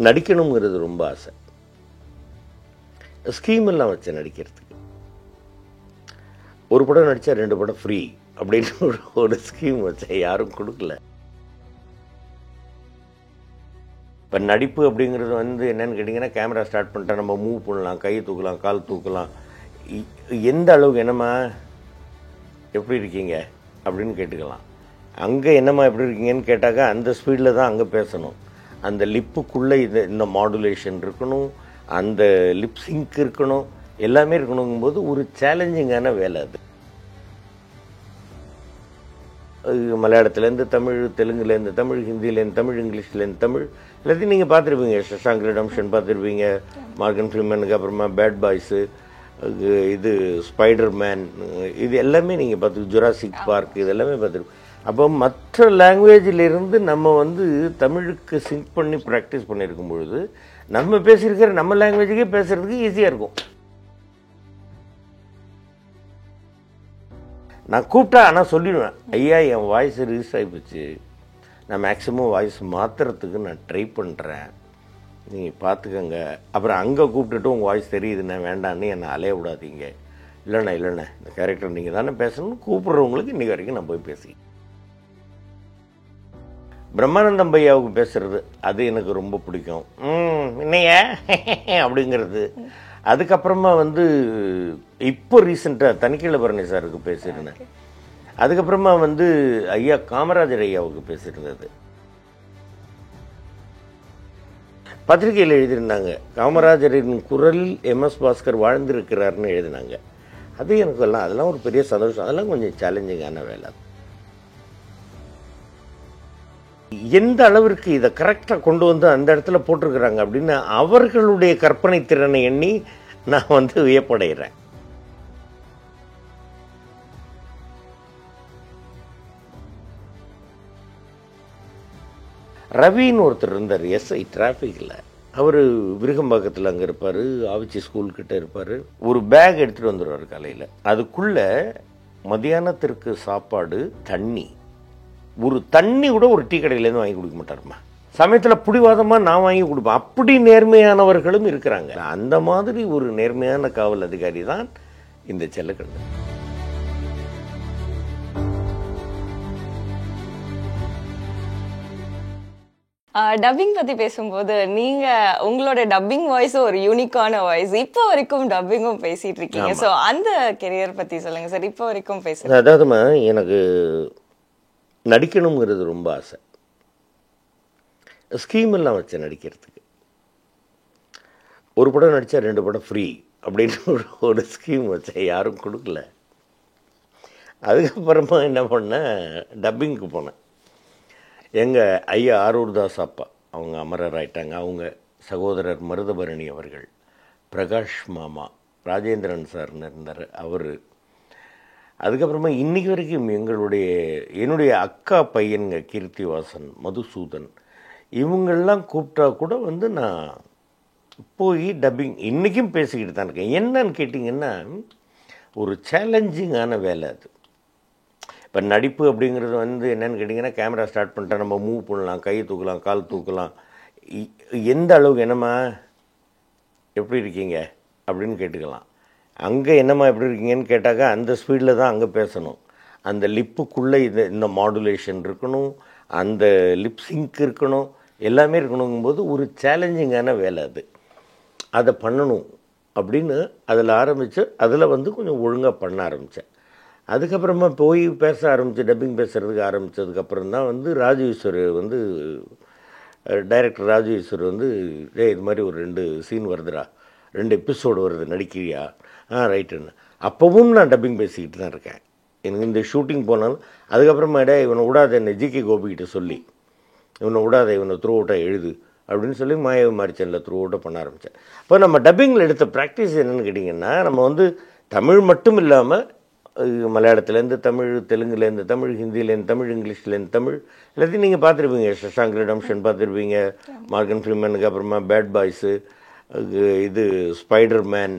நடிக்கணுங்கிறது ரொம்ப ஆசை. ஸ்கீம் எல்லாம் வச்சேன் நடிக்கிறதுக்கு. ஒரு படம் நடித்தா 2 படம் ஃப்ரீ அப்படின்னு ஒரு ஸ்கீம் வச்சேன். யாரும் கொடுக்கல. இப்போ நடிப்பு அப்படிங்கிறது என்னன்னு கேட்டிங்கன்னா, கேமரா ஸ்டார்ட் பண்ணிட்டா நம்ம மூவ் பண்ணலாம், கையை தூக்கலாம், கால் தூக்கலாம். எந்த அளவுக்கு என்னம்மா எப்படி இருக்கீங்க அப்படின்னு கேட்டுக்கலாம். அங்கே என்னம்மா எப்படி இருக்கீங்கன்னு கேட்டாக்கா அந்த ஸ்பீடில் தான் அங்கே பேசணும். அந்த லிப்புக்குள்ளே இந்த மாடுலேஷன் இருக்கணும், அந்த லிப் சிங்க் இருக்கணும், எல்லாமே இருக்கணுங்கும்போது ஒரு சேலஞ்சிங்கான வேலை அது. மலையாளத்துலேருந்து தமிழ், தெலுங்குலேருந்து தமிழ், ஹிந்திலேருந்து தமிழ், இங்கிலீஷ்லேருந்து தமிழ், எல்லாத்தையும் நீங்கள் பார்த்துருப்பீங்க. ஷஷாங்க் ரிடம்ஷன் பார்த்துருப்பீங்க, மார்கன் ஃப்ரீமனுக்கு அப்புறமா பேட் பாய்ஸு, இது ஸ்பைடர் மேன், இது எல்லாமே நீங்கள் பார்த்து, ஜுராசிக் பார்க், இது எல்லாமே பார்த்துருப்போம். அப்போ மற்ற லாங்குவேஜிலிருந்து நம்ம தமிழுக்கு சிங்க் பண்ணி ப்ராக்டிஸ் பண்ணியிருக்கும் பொழுது நம்ம பேசியிருக்கிற நம்ம லாங்குவேஜுக்கே பேசுகிறதுக்கு ஈஸியாக இருக்கும். நான் கூப்பிட்டா ஆனால் சொல்லிடுவேன், ஐயா என் வாய்ஸ் ரிஜிஸ்டர் ஆகிப்போச்சு, நான் மேக்ஸிமம் வாய்ஸ் மாற்றுறதுக்கு நான் ட்ரை பண்ணுறேன், நீங்கள் பார்த்துக்கங்க. அப்புறம் அங்கே கூப்பிட்டுட்டு உங்கள் வாய்ஸ் தெரியுதுண்ணே வேண்டான்னு என்னை அலைய விடாதீங்க. இல்லைண்ணா இந்த கேரக்டர் நீங்கள் தானே பேசணும்னு கூப்பிட்றவங்களுக்கு இன்றைக்கி வரைக்கும் நான் போய் பேசி. பிரம்மானந்தம் பையாவுக்கு பேசுறது அது எனக்கு ரொம்ப பிடிக்கும். இன்னைய அப்படிங்கிறது. அதுக்கப்புறமா இப்போ ரீசெண்டாக தனிக்கீழ பரணி சாருக்கு பேசியிருந்தேன். அதுக்கப்புறமா ஐயா காமராஜர் ஐயாவுக்கு பேசியிருந்தது. பத்திரிகையில் எழுதியிருந்தாங்க, காமராஜரின் குரலில் எம்எஸ் பாஸ்கர் வாழ்ந்திருக்கிறார்னு எழுதினாங்க. அது எனக்கு அதெல்லாம் ஒரு பெரிய சந்தோஷம். அதெல்லாம் கொஞ்சம் சேலஞ்சிங்கான வேலை. எந்த அளவிற்கு இதை கரெக்டாக கொண்டு அந்த இடத்துல போட்டிருக்கிறாங்க அப்படின்னு அவர்களுடைய கற்பனை திறனை எண்ணி நான் வியப்படைகிறேன். ரவின்னு ஒருத்தர் இருந்தார், எஸ்ஐ டிராஃபிக்கில். அவர் விருகம்பாக்கத்தில் அங்கே இருப்பார், ஆவிச்சி ஸ்கூல்கிட்ட இருப்பார். ஒரு பேக் எடுத்துகிட்டு வந்துடுவார் காலையில். அதுக்குள்ளே மதியானத்திற்கு சாப்பாடு, தண்ணி, ஒரு தண்ணி கூட ஒரு டீ கடையிலேருந்து வாங்கி கொடுக்க மாட்டாருமா. சமயத்தில் பிடிவாதமாக நான் வாங்கி கொடுப்பேன். அப்படி நேர்மையானவர்களும் இருக்கிறாங்க. அந்த மாதிரி ஒரு நேர்மையான காவல் அதிகாரி தான் இந்த செல்லக்கண்ணு. டப்பிங் பத்தி பேசும்போது நீங்க உங்களோட டப்பிங் வாய்ஸ் ஒரு யூனிக்கான வாய்ஸ். இப்போ வரைக்கும் டப்பிங்கும் பேசிட்டு இருக்கீங்க. ஸோ அந்த கெரியர் பத்தி சொல்லுங்க சார். இப்போ வரைக்கும் பேசுங்க. அதாவதுமா, எனக்கு நடிக்கணுங்கிறது ரொம்ப ஆசை. ஸ்கீம் எல்லாம் வச்சேன் நடிக்கிறதுக்கு. ஒரு படம் நடித்தா 2 படம் ஃப்ரீ அப்படின்னு ஒரு ஸ்கீம் வச்சேன். யாரும் கொடுக்கல. அதுக்கப்புறமா என்ன பண்ணேன், டப்பிங்க்கு போனேன். எங்கள் ஐயா ஆரூர்தாஸ் அப்பா அவங்க அமரர் ஆயிட்டாங்க. அவங்க சகோதரர் மருதபரணி அவர்கள், பிரகாஷ் மாமா, ராஜேந்திரன் சார்னு இருந்தார் அவர். அதுக்கப்புறமா இன்றைக்கி வரைக்கும் என்னுடைய அக்கா பையனுங்க கீர்த்திவாசன், மதுசூதன், இவங்கெல்லாம் கூப்பிட்டா கூட நான் போய் டப்பிங் இன்றைக்கும் பேசிக்கிட்டு தான் இருக்கேன். என்னன்னு கேட்டிங்கன்னா, ஒரு சேலஞ்சிங்கான வேலை அது. இப்போ நடிப்பு அப்படிங்கிறது என்னன்னு கேட்டிங்கன்னா, கேமரா ஸ்டார்ட் பண்ணிட்டா நம்ம மூவ் பண்ணலாம், கையை தூக்கலாம், கால் தூக்கலாம். எந்த அளவுக்கு என்னம்மா எப்படி இருக்கீங்க அப்படின்னு கேட்டுக்கலாம். அங்கே என்னம்மா எப்படி இருக்கீங்கன்னு கேட்டாக்கா அந்த ஸ்பீடில் தான் அங்கே பேசணும். அந்த லிப்புக்குள்ளே இந்த மாடுலேஷன் இருக்கணும், அந்த லிப் சிங்க் இருக்கணும், எல்லாமே இருக்கணுங்கும்போது ஒரு சேலஞ்சிங்கான வேலை அது. அதை பண்ணணும் அப்படின்னு அதில் ஆரம்பித்து அதில் கொஞ்சம் ஒழுங்காக பண்ண ஆரம்பித்தேன். அதுக்கப்புறமா போய் பேச ஆரம்பித்து டப்பிங் பேசுகிறதுக்கு ஆரம்பித்ததுக்கப்புறம் தான் ராஜு ஈஸ்வர் டைரக்டர் ராஜு ஈஸ்வர் இது மாதிரி ஒரு 2 சீன் வருதுடா, 2 எபிசோடு வருது, நடிக்கிறியா? ரைட்டுன்னு. அப்போவும் நான் டப்பிங் பேசிக்கிட்டு தான் இருக்கேன். எனக்கு இந்த ஷூட்டிங் போனாலும் அதுக்கப்புறமா இவனை விடாத, என்னை ஜிகே கோபிக்கிட்ட சொல்லி இவனை விடாத, இவனை த்ரூ அவுட்டாக எழுது அப்படின்னு சொல்லி மாயவி மாரிச்சனில் த்ரூ அவுட்டாக பண்ண ஆரம்பித்தேன். இப்போ நம்ம டப்பிங்கில் எடுத்த ப்ராக்டிஸ் என்னென்னு கேட்டிங்கன்னா, நம்ம தமிழ் மட்டும் இல்லாமல் மலையாளத்துலேருந்து தமிழ், தெலுங்குலேருந்து தமிழ், ஹிந்திலேருந்து தமிழ், இங்கிலீஷ்லேருந்து தமிழ், எல்லாத்தையும் நீங்கள் பார்த்துருப்பீங்க. ஷஷாங்க் ரிடம்ஷன் பார்த்துருப்பீங்க, மார்கன் ஃப்ரீமனுக்கு அப்புறமா பேட் பாய்ஸு, இது ஸ்பைடர் மேன்,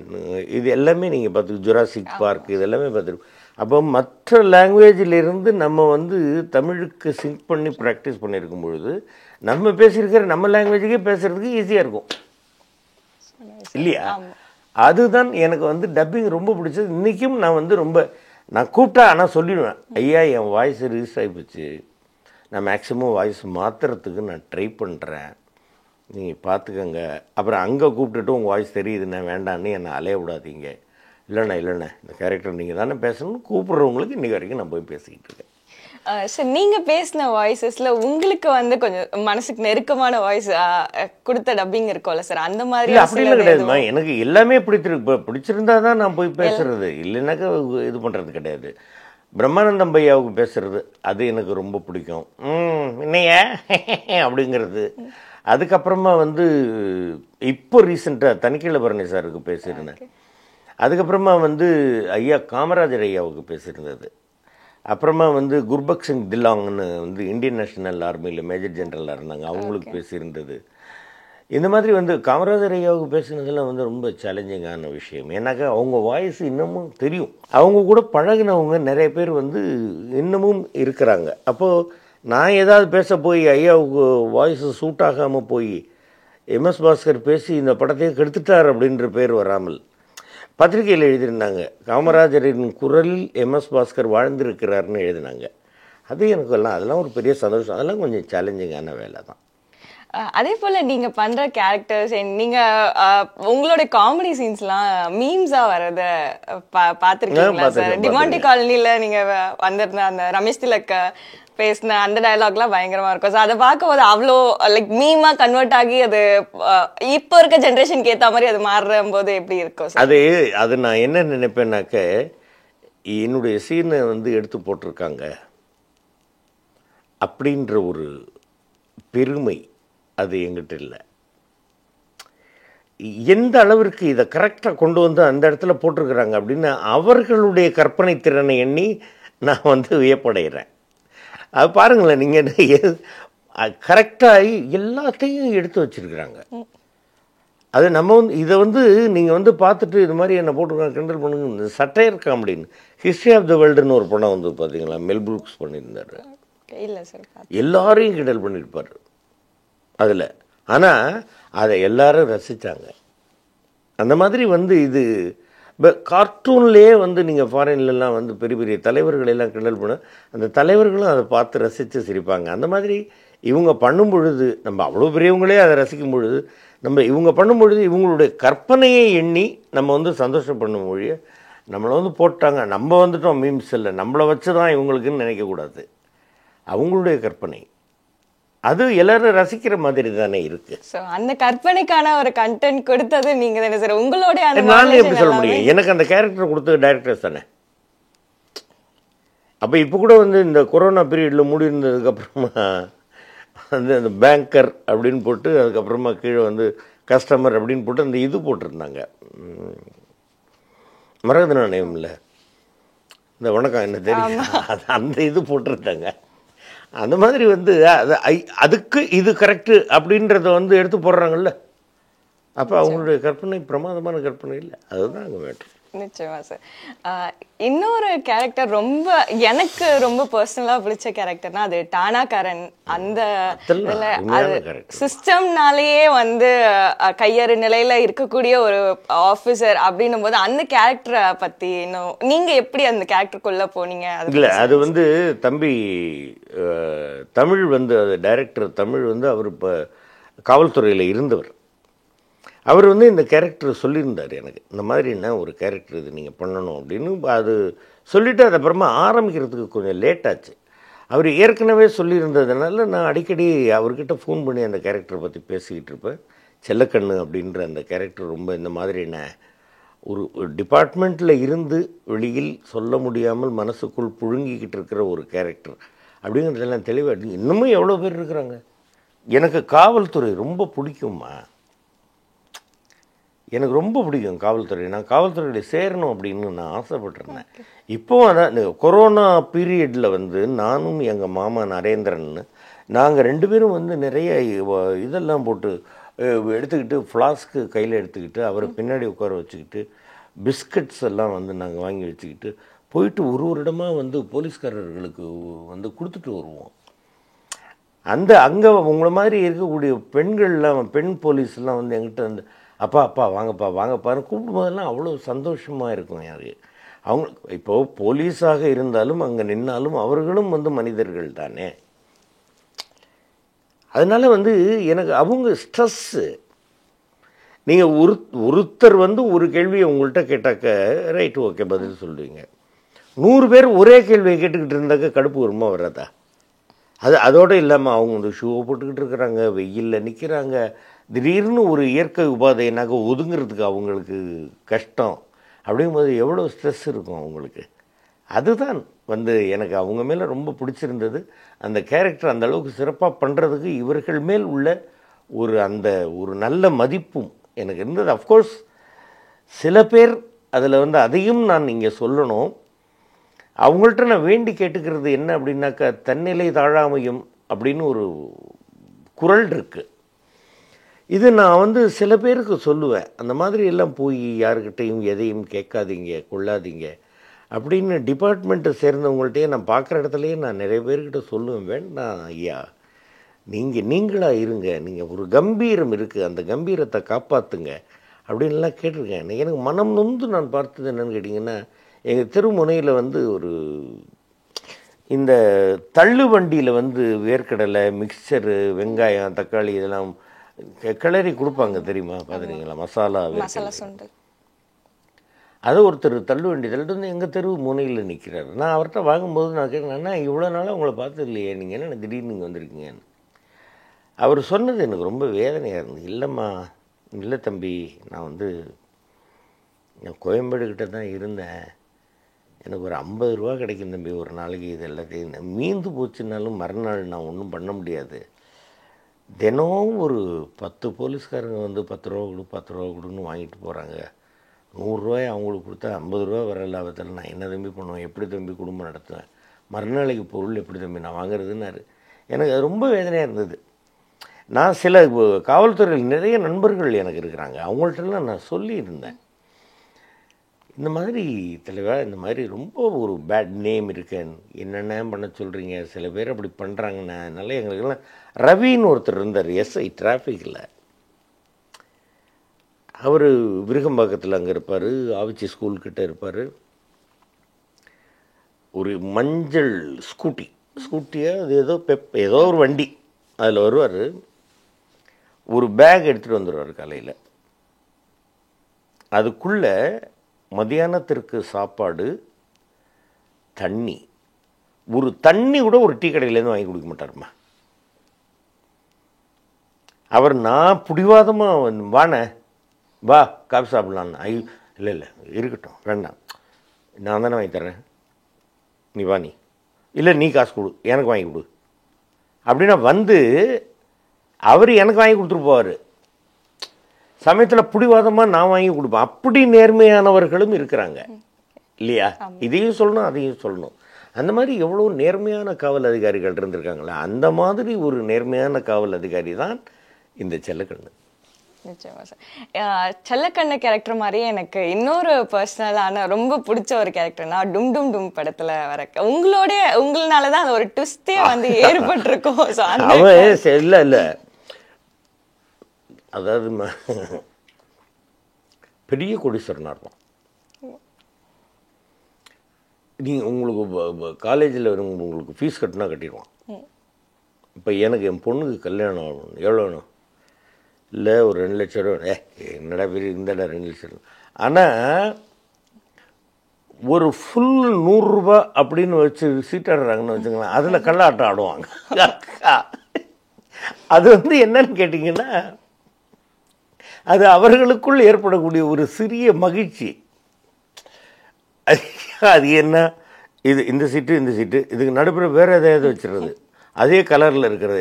இது எல்லாமே நீங்கள் பார்த்து, ஜுராசிக் பார்க், இது எல்லாமே பார்த்துருப்போம். அப்போ மற்ற லாங்குவேஜிலிருந்து நம்ம தமிழுக்கு சிங்க் பண்ணி ப்ராக்டிஸ் பண்ணியிருக்கும் பொழுது நம்ம பேசியிருக்கிற நம்ம லாங்குவேஜுக்கே பேசுகிறதுக்கு ஈஸியாக இருக்கும் இல்லையா? அதுதான் எனக்கு வந்து டப்பிங் ரொம்ப பிடிச்சது. இன்றைக்கும் நான் வந்து ரொம்ப நான் கூப்பிட்டா ஆனால் சொல்லிடுவேன், ஐயா என் வாய்ஸ் ரிலீஸ் ஆகிப்போச்சு, நான் மேக்ஸிமம் வாய்ஸ் மாற்றுறதுக்கு நான் ட்ரை பண்ணுறேன், நீங்கள் பார்த்துக்கங்க. அப்புறம் அங்கே கூப்பிட்டுட்டு உங்கள் வாய்ஸ் தெரியுதுண்ணே வேண்டான்னு என்னை அலைய விடாதீங்க. இல்லைண்ணே இந்த கேரக்டர் நீங்கள் தானே பேசணும்னு கூப்பிட்றவங்களுக்கு இன்றைக்கி வரைக்கும் நான் போய் பேசிக்கிட்டு இருக்கேன். சார் நீங்கள் பேசின வாய்ஸஸில் உங்களுக்கு வந்து கொஞ்சம் மனசுக்கு நெருக்கமான வாய்ஸ் கொடுத்த டப்பிங் இருக்கும்ல சார், அந்த மாதிரி? அப்படிலாம் கிடையாதுமா, எனக்கு எல்லாமே பிடிச்சிருந்தா தான் நான் போய் பேசுறது, இல்லைன்னாக்கா இது பண்ணுறது கிடையாது. பிரம்மானந்தம் பையாவுக்கு பேசுறது அது எனக்கு ரொம்ப பிடிக்கும். இன்னைய அப்படிங்கிறது. அதுக்கப்புறமா வந்து இப்போ ரீசெண்டாக தனிக்கீழ பரணி சாருக்கு பேசியிருந்தேன். அதுக்கப்புறமா வந்து ஐயா காமராஜர் ஐயாவுக்கு பேசியிருந்தது. அப்புறமா வந்து குர்பக் சிங் தில்லாங்னு வந்து இந்தியன் நேஷனல் ஆர்மியில் மேஜர் ஜெனரலாக இருந்தாங்க, அவங்களுக்கு பேசியிருந்தது. இந்த மாதிரி வந்து காமராஜர் ஐயாவுக்கு பேசுனதெல்லாம் வந்து ரொம்ப சேலஞ்சிங்கான விஷயம். ஏன்னாக்கா அவங்க வாய்ஸ் இன்னமும் தெரியும், அவங்க கூட பழகினவங்க நிறைய பேர் வந்து இன்னமும் இருக்கிறாங்க. அப்போது நான் ஏதாவது பேச போய் ஐயாவுக்கு வாய்ஸ் சூட் ஆகாமல் போய் எம்எஸ் பாஸ்கர் பேசி இந்த படத்தையே கெடுத்துட்டார் அப்படின்ற பேர் வராமல் பத்திரிகையில் எழுதியிருந்தாங்க, காமராஜரின் குரலில் எம்எஸ் பாஸ்கர் வாழ்ந்திருக்கிறார்னு எழுதினாங்க. அது எனக்கு அதெல்லாம் ஒரு பெரிய சந்தோஷம். அதெல்லாம் கொஞ்சம் சேலஞ்சிங்கான வேலை தான். அதே போல நீங்க பண்ற கேரக்டர்ஸ், நீங்க உங்களோட காமெடி சீன்ஸ்லாம் மீம்ஸா வரத பாத்திருக்கீங்களா சார்? டிமாண்டி காலனில நீங்க வந்திருந்த அந்த ரமேஷ் திலக் பேசின அந்த டயலாக்லாம் பயங்கரமா இருக்கும். ஸோ அதை பார்க்கும்போது அவ்வளோ லைக் மீமா கன்வெர்ட் ஆகி அது இப்போ இருக்க ஜென்ரேஷனுக்கு ஏற்ற மாதிரி அது மாறுற போது எப்படி இருக்கும் சார்? அது நான் என்ன நினைப்பேன்னாக்க, என்னுடைய சீனை வந்து எடுத்து போட்டிருக்காங்க அப்படின்ற ஒரு பெருமை அது எங்கிட்ட இல்லை. எந்த அளவிற்கு இதை கரெக்டாக கொண்டு வந்து அந்த இடத்துல போட்டிருக்கிறாங்க அப்படின்னு அவர்களுடைய கற்பனை திறனை எண்ணி நான் வந்து வியப்படைகிறேன். அது பாருங்களேன், நீங்கள் கரெக்டாக எல்லாத்தையும் எடுத்து வச்சிருக்கிறாங்க. அது நம்ம வந்து இதை வந்து நீங்கள் வந்து பார்த்துட்டு இது மாதிரி என்ன போட்டிருக்காங்க கிண்டல் பண்ணுங்க. இந்த சட்டையர் காமெடின்னு ஹிஸ்ட்ரி ஆஃப் த வேர்ல்டுன்னு ஒரு படம் வந்து பார்த்தீங்களா, மெல் புரூக்ஸ் பண்ணியிருந்தார். இல்லை சார், எல்லாரையும் கிண்டல் பண்ணியிருப்பார் அதில். ஆனால் அதை எல்லாரும் ரசித்தாங்க. அந்த மாதிரி வந்து இது இப்போ கார்ட்டூன்லேயே வந்து நீங்கள் ஃபாரின்லலாம் வந்து பெரிய பெரிய தலைவர்களெல்லாம் கிண்டல் பண்ண அந்த தலைவர்களும் அதை பார்த்து ரசித்து சிரிப்பாங்க. அந்த மாதிரி இவங்க பண்ணும் பொழுது நம்ம அவ்வளோ பெரியவங்களே அதை ரசிக்கும் பொழுது நம்ம இவங்க பண்ணும் பொழுது இவங்களுடைய கற்பனையை எண்ணி நம்ம வந்து சந்தோஷம் பண்ணும் மொழியை நம்மளை வந்து போட்டாங்க, நம்ம வந்துட்டோம் மீம்ஸ் இல்லை, நம்மளை வச்சு தான் இவங்களுக்குன்னு நினைக்கக்கூடாது. அவங்களுடைய கற்பனை அது எல்லாரும் ரசிக்கிற மாதிரி தானே இருக்கு. அந்த கற்பனைக்கான ஒரு கண்டென்ட் கொடுத்தது நீங்க தானே சார்? உங்களுடைய நான் எப்படி சொல்ல முடியும், எனக்கு அந்த கேரக்டர் கொடுத்தது டைரக்டர்ஸ் தானே. அப்போ இப்போ கூட வந்து இந்த கொரோனா பீரியடில் மூடி இருந்ததுக்கப்புறமா வந்து அந்த பேங்கர் அப்படின்னு போட்டு அதுக்கப்புறமா கீழே வந்து கஸ்டமர் அப்படின்னு போட்டு அந்த இது போட்டிருந்தாங்க, மரகத நாணயம் இல்லை, இந்த வணக்கம் என்ன தெரியும், அந்த இது போட்டிருந்தாங்க. அந்த மாதிரி வந்து அதுக்கு இது கரெக்டு அப்படின்றத வந்து எடுத்து போடுறாங்கல்ல. அப்போ அவங்களுடைய கற்பனை பிரமாதமான கற்பனை இல்லை, அதுதான் அங்கே மேட்ரு. நிச்சயமா சார். இன்னொரு கேரக்டர் ரொம்ப எனக்கு ரொம்ப பர்சனலா பிடிச்ச கேரக்டர்னா அது டானாக்காரன். அந்த சிஸ்டம்னாலேயே வந்து கையறு நிலையில இருக்கக்கூடிய ஒரு ஆஃபீஸர் அப்படின்னும் போது அந்த கேரக்டரை பத்தி இன்னும் நீங்க எப்படி அந்த கேரக்டருக்குள்ள போனீங்க? இல்லை, அது வந்து தம்பி தமிழ் வந்து அது டைரக்டர் தமிழ் வந்து அவர் இப்போ காவல்துறையில் இருந்தவர். அவர் வந்து இந்த கேரக்டர் சொல்லியிருந்தார் எனக்கு, இந்த மாதிரி என்ன ஒரு கேரக்டர் இது நீங்கள் பண்ணணும் அப்படின்னு. அது சொல்லிவிட்டு அது அப்புறமா ஆரம்பிக்கிறதுக்கு கொஞ்சம் லேட் ஆச்சு. அவர் ஏற்கனவே சொல்லியிருந்ததுனால நான் அடிக்கடி அவர்கிட்ட ஃபோன் பண்ணி அந்த கேரக்டரை பற்றி பேசிக்கிட்டு இருப்பேன். செல்லக்கண்ணு அப்படின்ற அந்த கேரக்டர் ரொம்ப இந்த மாதிரி என்ன ஒரு டிபார்ட்மெண்ட்டில் இருந்து வெளியில் சொல்ல முடியாமல் மனசுக்குள் புழுங்கிக்கிட்டு இருக்கிற ஒரு கேரக்டர் அப்படிங்கிறதெல்லாம் தெளிவாக. இன்னமும் எவ்வளோ பேர் இருக்கிறாங்க. எனக்கு காவல்துறை ரொம்ப பிடிக்கும்மா, எனக்கு ரொம்ப பிடிக்கும் காவல்துறை. நான் காவல்துறையில் சேரணும் அப்படின்னு நான் ஆசைப்பட்டிருந்தேன். இப்போது அதான் இந்த கொரோனா பீரியடில் வந்து நானும் எங்கள் மாமா நரேந்திரன் நாங்கள் 2 பேரும் வந்து நிறைய இதெல்லாம் போட்டு எடுத்துக்கிட்டு ஃப்ளாஸ்க்கு கையில் எடுத்துக்கிட்டு அவரை பின்னாடி உட்கார வச்சுக்கிட்டு பிஸ்கட்ஸ் எல்லாம் வந்து நாங்கள் வாங்கி வச்சுக்கிட்டு போயிட்டு ஒரு இடமாக வந்து போலீஸ்காரர்களுக்கு வந்து கொடுத்துட்டு வருவோம். அங்கே உங்களை மாதிரி இருக்கக்கூடிய பெண்கள்லாம், பெண் போலீஸ்லாம் வந்து என்கிட்ட வந்து அப்பா அப்பா வாங்கப்பா வாங்கப்பான்னு கூப்பிடும்போதெல்லாம் அவ்வளோ சந்தோஷமாக இருக்கும் எனக்கு. அவங்க இப்போது போலீஸாக இருந்தாலும் அங்கே நின்னாலும் அவர்களும் வந்து மனிதர்கள் தானே. அதனால் வந்து எனக்கு அவங்க ஸ்ட்ரெஸ்ஸு. நீங்கள் ஒருத்தர் வந்து ஒரு கேள்வியை உங்கள்கிட்ட கேட்டாக்க ரைட்டு ஓகே பதில் சொல்லுவீங்க. 100 பேர் ஒரே கேள்வியை கேட்டுக்கிட்டு இருந்தாக்க கடுப்பு வருமா வராதா? அதோடு இல்லாமல் அவங்க வந்து ஷூவை போட்டுக்கிட்டு இருக்கிறாங்க, வெயிலில் நிற்கிறாங்க, திடீர்னு ஒரு இயற்கை உபாதைனாக்க ஒதுங்கிறதுக்கு அவங்களுக்கு கஷ்டம். அப்படிங்கும்போது எவ்வளோ ஸ்ட்ரெஸ் இருக்கும் அவங்களுக்கு. அதுதான் வந்து எனக்கு அவங்க மேலே ரொம்ப பிடிச்சிருந்தது. அந்த கேரக்டர் அந்த அளவுக்கு சிறப்பாக பண்ணுறதுக்கு இவர்கள் மேல் உள்ள ஒரு நல்ல மதிப்பும் எனக்கு இருந்தது. அஃப்கோர்ஸ் சில பேர் அதில் வந்து அதையும் நான் இங்கே சொல்லணும். அவங்கள்ட்ட நான் வேண்டி கேட்டுக்கிறது என்ன அப்படின்னாக்கா, தன்னிலை தாழாமையும் அப்படின்னு ஒரு குறள் இருக்குது. இது நான் வந்து சில பேருக்கு சொல்லுவேன், அந்த மாதிரி எல்லாம் போய் யாருக்கிட்டையும் எதையும் கேட்காதீங்க, கொள்ளாதீங்க அப்படின்னு டிபார்ட்மெண்ட்டை சேர்ந்தவங்கள்ட்டே நான் பார்க்குற இடத்துலையே நான் நிறைய பேர்கிட்ட சொல்லுவேன், வேண்டாம் ஐயா, நீங்களாக இருங்க, நீங்கள் ஒரு கம்பீரம் இருக்குது, அந்த கம்பீரத்தை காப்பாற்றுங்க அப்படின்லாம் கேட்டிருக்கேன். எனக்கு மனம் நொந்து நான் பார்த்தது என்னென்னு கேட்டிங்கன்னா, எங்கள் தெருமுனையில் வந்து இந்த தள்ளு வண்டியில் வந்து வேர்க்கடலை, மிக்சரு, வெங்காயம், தக்காளி இதெல்லாம் கிளறி கொடுப்பாங்க தெரியுமா, பார்த்துருக்கீங்களா? மசாலா சுண்டல். அதை ஒருத்தர் தள்ளு வண்டி தள்ளிட்டு வந்து எங்கள் தெரு முனையில் நிற்கிறார். நான் அவர்கிட்ட வாங்கும்போது நான் கேட்குறேன்னா, இவ்வளோ நாளாக உங்களை பார்த்தது இல்லையே, நீங்கள் என்ன திடீர்னு நீங்கள் வந்திருக்கீங்கன்னு. அவர் சொன்னது எனக்கு ரொம்ப வேதனையாக இருந்தது. இல்லைம்மா, இல்லை தம்பி, நான் வந்து கோயம்பேடுக்கிட்ட தான் இருந்தேன், எனக்கு ஒரு 50 ரூபா கிடைக்கும் தம்பி ஒரு நாளைக்கு, இது எல்லாத்தையும் மீந்து போச்சுன்னாலும் மறுநாள் நான் ஒன்றும் பண்ண முடியாது. தினம் ஒரு 10 போலீஸ்காரங்க வந்து 10 ரூபா கொடு 10 ரூபா கொடுன்னு வாங்கிட்டு போகிறாங்க. 100 ரூபாய் அவங்களுக்கு கொடுத்தா 50 ரூபா வர லாபத்தில் நான் என்ன தம்பி பண்ணுவேன், எப்படி தம்பி குடும்பம் நடத்துவேன், மறுநாளைக்கு பொருள் எப்படி தம்பி நான் வாங்குறதுன்னாரு. எனக்கு அது ரொம்ப வேதனையாக இருந்தது. நான் சில காவல்துறையில் நிறைய நண்பர்கள் எனக்கு இருக்கிறாங்க, அவங்கள்ட்டெல்லாம் நான் சொல்லியிருந்தேன், இந்த மாதிரி தலைவா, இந்த மாதிரி ரொம்ப ஒரு பேட் நேம் இருக்கேன், என்னென்ன பண்ண சொல்கிறீங்க, சில பேர் அப்படி பண்ணுறாங்கண்ணா. அதனால எங்களுக்கெல்லாம் ரவின்னு ஒருத்தர் இருந்தார், எஸ்ஐ டிராஃபிக்கில். அவர் விருகம்பாக்கத்தில் அங்கே இருப்பார், ஆவிச்சி ஸ்கூல்கிட்ட இருப்பார். ஒரு மஞ்சள் ஸ்கூட்டியாக அது ஏதோ ஒரு வண்டி, அதில் வருவார். ஒரு பேக் எடுத்துகிட்டு வந்துடுவார் காலையில். அதுக்குள்ளே மதியானத்திற்கு சாப்பாடு, தண்ணி, ஒரு தண்ணி கூட ஒரு டீ கடையிலேருந்து வாங்கி கொடுக்க மாட்டாருமா. அவர் நான் பிடிவாதமாக வானே வா காஃபி சாப்பிட்லான்னு, இல்லை இருக்கட்டும் வேண்டாம், நான் தானே வாங்கி தர்றேன், நீ வா, நீ இல்லை நீ காசு கொடு, எனக்கு வாங்கி கொடு அப்படின்னா வந்து அவர் எனக்கு வாங்கி கொடுத்துட்டு போவார். சமயத்தில் பிடிவாதமாக நான் வாங்கி கொடுப்பேன். அப்படி நேர்மையானவர்களும் இருக்கிறாங்க இல்லையா? இதையும் சொல்லணும் அதையும் சொல்லணும். அந்த மாதிரி எவ்வளோ நேர்மையான காவல் அதிகாரிகள் இருந்திருக்காங்களா, அந்த மாதிரி ஒரு நேர்மையான காவல் அதிகாரி தான் இந்த செல்லக்கண்ணு. நிச்சயமா சார். செல்லக்கண்ணு கேரக்டர் மாதிரியே எனக்கு இன்னொரு பர்சனலான ரொம்ப பிடிச்ச ஒரு கேரக்டர்னா டும் டும் டும் படத்துல வர உங்களாலதான் அது ஒரு ட்விஸ்டே வந்து ஏற்பட்டிருக்கும். அவன் இல்லை அதாவது பெரிய கோடீஸ்வரனாக இருக்கும். நீங்கள் உங்களுக்கு காலேஜில் உங்களுக்கு ஃபீஸ் கட்டினா கட்டிடுவான். இப்போ எனக்கு என் பொண்ணுக்கு கல்யாணம் ஆகணும், எவ்வளோ வேணும், இல்லை ஒரு 2 லட்சம் ரூபா, என்னடா பெரிய இந்தடா 2 லட்சம். ஆனால் ஒரு ஃபுல் 100 ரூபா அப்படின்னு வச்சு சீட்டாடுறாங்கன்னு வச்சுங்களேன், அதில் கல்லாட்டம் ஆடுவாங்க. அது வந்து என்னன்னு கேட்டிங்கன்னா, அது அவர்களுக்குள் ஏற்படக்கூடிய ஒரு சிறிய மகிழ்ச்சி. அது என்ன, இந்த சீட்டு இதுக்கு நடுப்புற வேறு எதாவது வச்சுருது, அதே கலரில் இருக்கிறது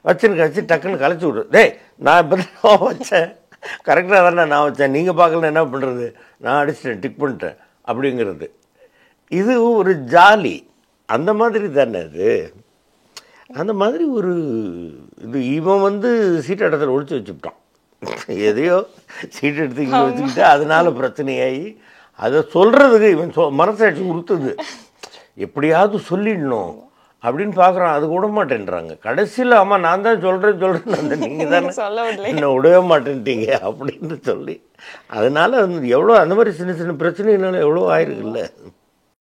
வச்சு டக்குன்னு கலைச்சி விட்ரு. டேய் நான் இப்போ தான் வச்சேன், கரெக்டாக தானே நான் வச்சேன், நீங்கள் பார்க்கல என்ன பண்ணுறது, நான் அடிச்சிட்டேன், டிக் பண்ணிட்டேன் அப்படிங்கிறது. இது ஒரு ஜாலி, அந்த மாதிரி தானே அது. அந்த மாதிரி ஒரு இது இவன் வந்து சீட்டு இடத்துல ஒழிச்சு வச்சுக்கிட்டான். எதையோ சீட்டு எடுத்து இங்கே வச்சுக்கிட்டு அதனால பிரச்சனையாகி அதை சொல்கிறதுக்கு இவன் மனசாட்சி உறுத்துது, எப்படியாவது சொல்லிடணும் அப்படின்னு பார்க்குறோம், அது விட மாட்டேன்றாங்க. கடைசியில் ஆமாம் நான் தான் சொல்கிறேன் அந்த நீங்கள் தானே சொல்ல விடலை. என்ன விடவே மாட்டேன்ட்டீங்க அப்படின்னு சொல்லி, அதனால் எவ்வளோ அந்த மாதிரி சின்ன சின்ன பிரச்சனைகளால எவ்வளோ ஆயிருக்குல்ல.